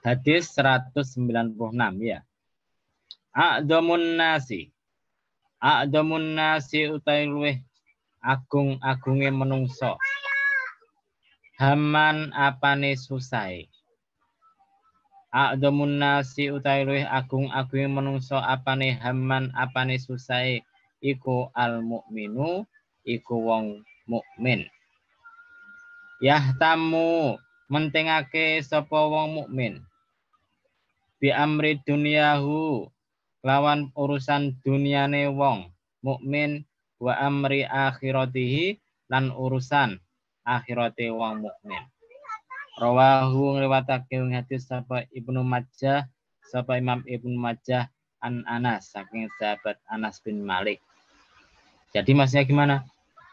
Hadis 196 ya. A'dhamun nasi. A'dhamun nasi utawi luweh agung-agunge menungso. Haman apane susai. A'dhamun nasi utawi luweh agung-agunge menungso apane haman apane susai iku al mukminu iku wong mukmin. Yahtamu mentingake sapa wong mukmin. Bi amri dunyahu lawan urusan dunyane wong mukmin wa amri akhiratihi lan urusan akhirate wong mukmin. Rawahu ngriwatake hadis sapa Ibnu Majah sapa Imam Ibnu Majah an Anas saking sahabat Anas bin Malik. Jadi maksudnya gimana?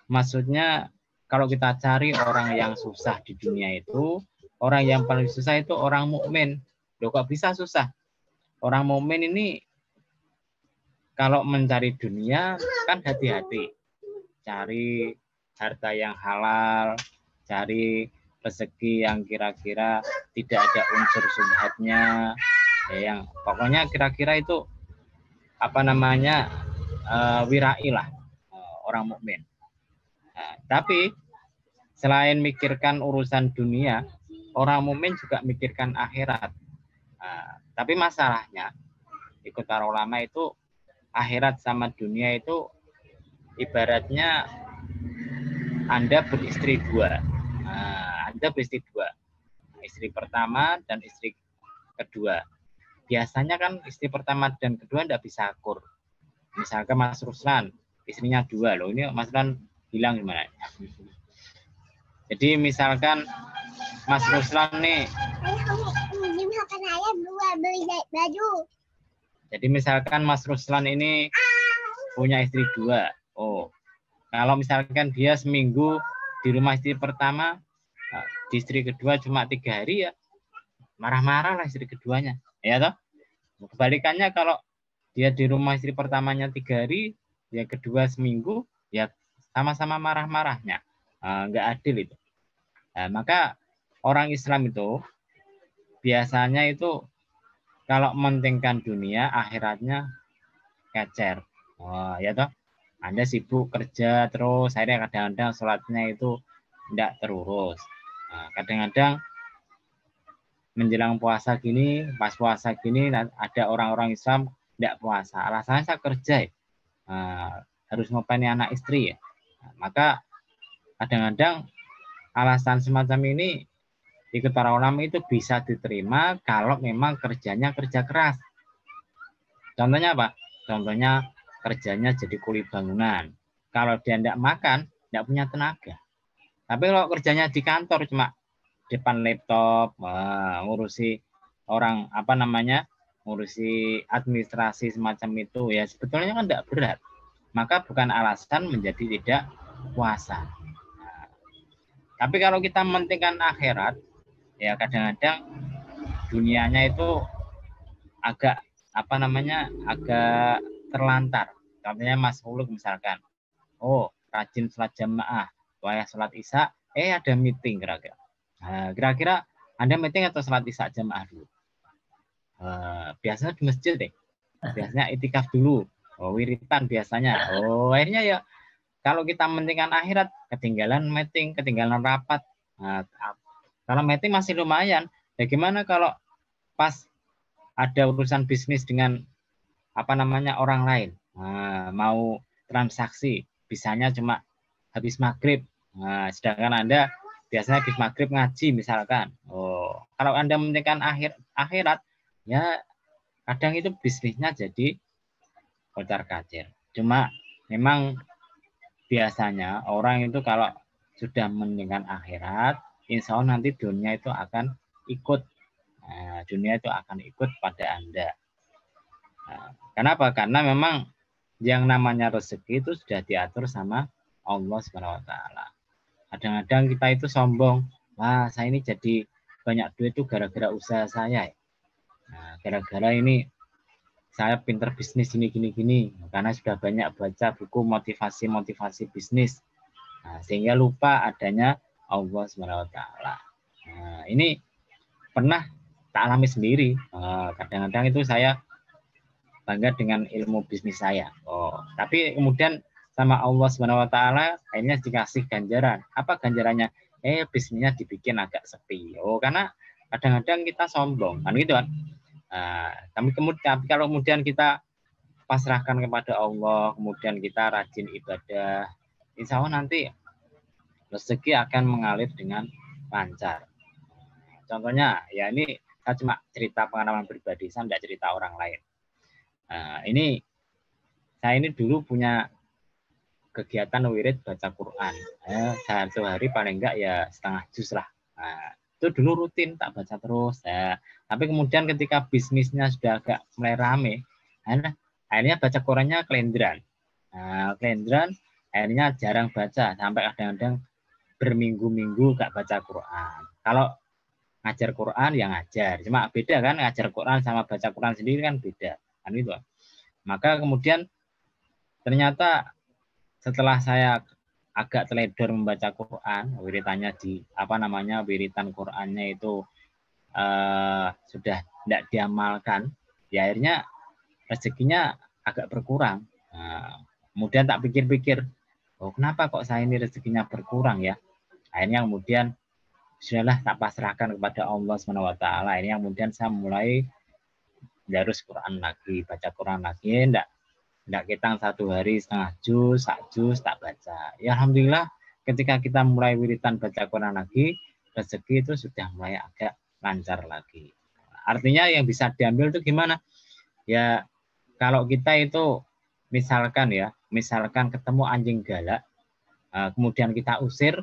Maksudnya kalau kita cari orang yang susah di dunia itu, orang yang paling susah itu orang mukmin. Loh kok bisa susah? Orang mukmin ini kalau mencari dunia kan hati-hati. Cari harta yang halal, cari rezeki yang kira-kira tidak ada unsur subhatnya, ya, yang pokoknya kira-kira itu apa namanya wirai lah orang mukmin. Nah, tapi selain mikirkan urusan dunia, orang mukmin juga mikirkan akhirat. Nah, tapi masalahnya ikut para ulama itu akhirat sama dunia itu ibaratnya Anda beristri dua. Nah, Anda beristri dua. Istri pertama dan istri kedua. Biasanya kan istri pertama dan kedua tidak bisa akur. Misalkan Mas Ruslan, istrinya dua loh. Ini Mas Ruslan hilang gimana? Jadi misalkan Mas Ruslan nih. Jadi misalkan Mas Ruslan ini punya istri dua. Oh, kalau misalkan dia seminggu di rumah istri pertama, di istri kedua cuma 3 hari ya, marah-marah lah istri keduanya, ya toh. Kebalikannya kalau dia di rumah istri pertamanya 3 hari, dia kedua seminggu, ya sama-sama marah-marahnya, nggak adil itu. Nah, maka orang Islam itu biasanya itu kalau mementingkan dunia, akhiratnya kecer. Oh, ya toh. Anda sibuk kerja terus, akhirnya kadang-kadang sholatnya itu tidak terurus. Nah, kadang-kadang menjelang puasa gini, pas puasa gini ada orang-orang Islam tidak puasa. Alasannya saya kerja, harus ngopeni anak istri ya. Nah, maka kadang-kadang alasan semacam ini ikut para ulama itu bisa diterima kalau memang kerjanya kerja keras. Contohnya apa? Contohnya kerjanya jadi kuli bangunan. Kalau dia tidak makan, tidak punya tenaga. Tapi kalau kerjanya di kantor cuma depan laptop, ngurusi orang apa namanya, ngurusi administrasi semacam itu, ya sebetulnya kan tidak berat. Maka bukan alasan menjadi tidak puasa. Nah, tapi kalau kita mementingkan akhirat, ya kadang-kadang dunianya itu agak apa namanya, agak terlantar. Contohnya Mas Huluk misalkan, oh rajin sholat jamaah, wayah sholat isya, ada meeting kira-kira. Nah, kira-kira Anda meeting atau sholat isya jamaah dulu? Biasanya di masjid deh. Biasanya itikaf dulu. Oh, wiritan biasanya. Oh, akhirnya ya kalau kita mementingkan akhirat, ketinggalan meeting, ketinggalan rapat. Nah, kalau meeting masih lumayan. Bagaimana kalau pas ada urusan bisnis dengan apa namanya orang lain, mau transaksi, bisanya cuma habis maghrib. Nah, sedangkan Anda biasanya habis maghrib ngaji misalkan. Oh, kalau Anda mementingkan akhirat, ya kadang itu bisnisnya jadi kocar-kacir. Cuma memang biasanya orang itu kalau sudah mementingkan akhirat, insya Allah nanti dunia itu akan ikut. Nah, dunia itu akan ikut pada Anda. Nah, kenapa? Karena memang yang namanya rezeki itu sudah diatur sama Allah Subhanahu wa taala. Kadang-kadang kita itu sombong, wah saya ini jadi banyak duit itu gara-gara usaha saya. Nah, gara-gara ini saya pinter bisnis gini. Karena sudah banyak baca buku motivasi bisnis. Nah, sehingga lupa adanya Allah Subhanahu wa taala. Nah, ini pernah tak alami sendiri. Kadang-kadang itu saya bangga dengan ilmu bisnis saya. Tapi kemudian sama Allah Subhanahu wa taala akhirnya dikasih ganjaran. Apa ganjarannya? Bisnisnya dibikin agak sepi. Karena kadang-kadang kita sombong, kan gitu kan. Tapi kalau kemudian kita pasrahkan kepada Allah, kemudian kita rajin ibadah, insya Allah nanti rezeki akan mengalir dengan lancar. Contohnya, ya ini saya cuma cerita pengalaman pribadi, saya tidak cerita orang lain. Saya ini dulu punya kegiatan wirid baca Quran. Satu hari paling enggak ya setengah juz lah. Itu dulu rutin tak baca terus. Tapi kemudian ketika bisnisnya sudah agak mulai rame, akhirnya baca Qurannya kelenderan. Kelenderan, akhirnya jarang baca sampai kadang-kadang berminggu-minggu gak baca Quran. Kalau ngajar Quran yang ngajar, cuma beda kan ngajar Quran sama baca Quran sendiri kan beda, kan itu. Maka kemudian ternyata setelah saya agak teledor membaca Quran, wiritannya wiritan Qurannya itu sudah tidak diamalkan, ya akhirnya rezekinya agak berkurang. Kemudian tak pikir-pikir, kenapa kok saya ini rezekinya berkurang ya? Akhirnya kemudian sudahlah tak pasrahkan kepada Allah SWT. Ini yang kemudian saya mulai darus Quran lagi, baca Quran lagi, enggak ketang satu hari setengah juz, sak juz tak baca. Ya alhamdulillah ketika kita mulai wiritan baca Quran lagi, rezeki itu sudah mulai agak lancar lagi. Artinya yang bisa diambil itu gimana? Ya kalau kita itu misalkan ketemu anjing galak, kemudian kita usir,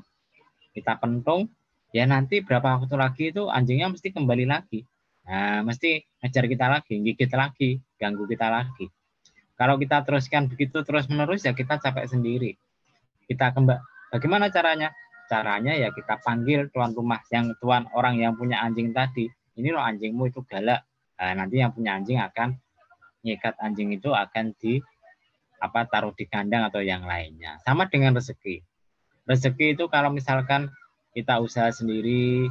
kita pentung, ya nanti berapa waktu lagi itu anjingnya mesti kembali lagi. Mesti ngejar kita lagi, gigit lagi, ganggu kita lagi. Kalau kita teruskan begitu terus-menerus ya kita capek sendiri. Bagaimana caranya? Caranya ya kita panggil tuan rumah, orang yang punya anjing tadi. Ini loh anjingmu itu galak. Nanti yang punya anjing akan nyikat anjing itu akan taruh di kandang atau yang lainnya. Sama dengan rezeki. Rezeki itu kalau misalkan kita usaha sendiri,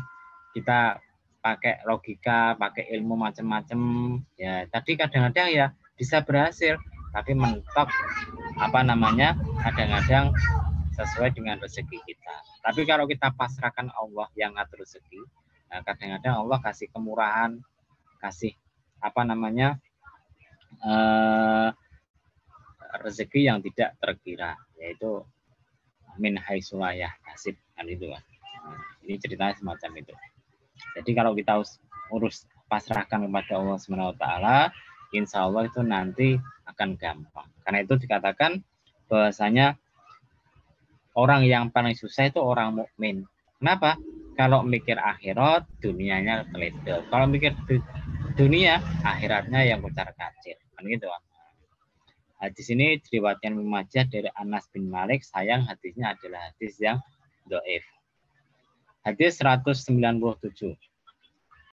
kita pakai logika, pakai ilmu macam-macam, ya tadi kadang-kadang ya bisa berhasil, tapi mentok kadang-kadang sesuai dengan rezeki kita. Tapi kalau kita pasrahkan Allah yang ngatur rezeki, kadang-kadang Allah kasih kemurahan, kasih rezeki yang tidak terkira, yaitu min haitsu la yahtasib, kan itu kan. Ini ceritanya semacam itu. Jadi kalau kita urus pasrahkan kepada Allah Subhanahu wa taala, insya Allah itu nanti akan gampang. Karena itu dikatakan bahwasanya orang yang paling susah itu orang mukmin. Kenapa? Kalau mikir akhirat, dunianya teledor. Kalau mikir dunia, akhiratnya yang kucar-kacir. Kan gitu kan. Hadis ini diriwayatkan Ibnu Majah dari Anas bin Malik. Sayang hadisnya adalah hadis yang dhaif. Hadis 197.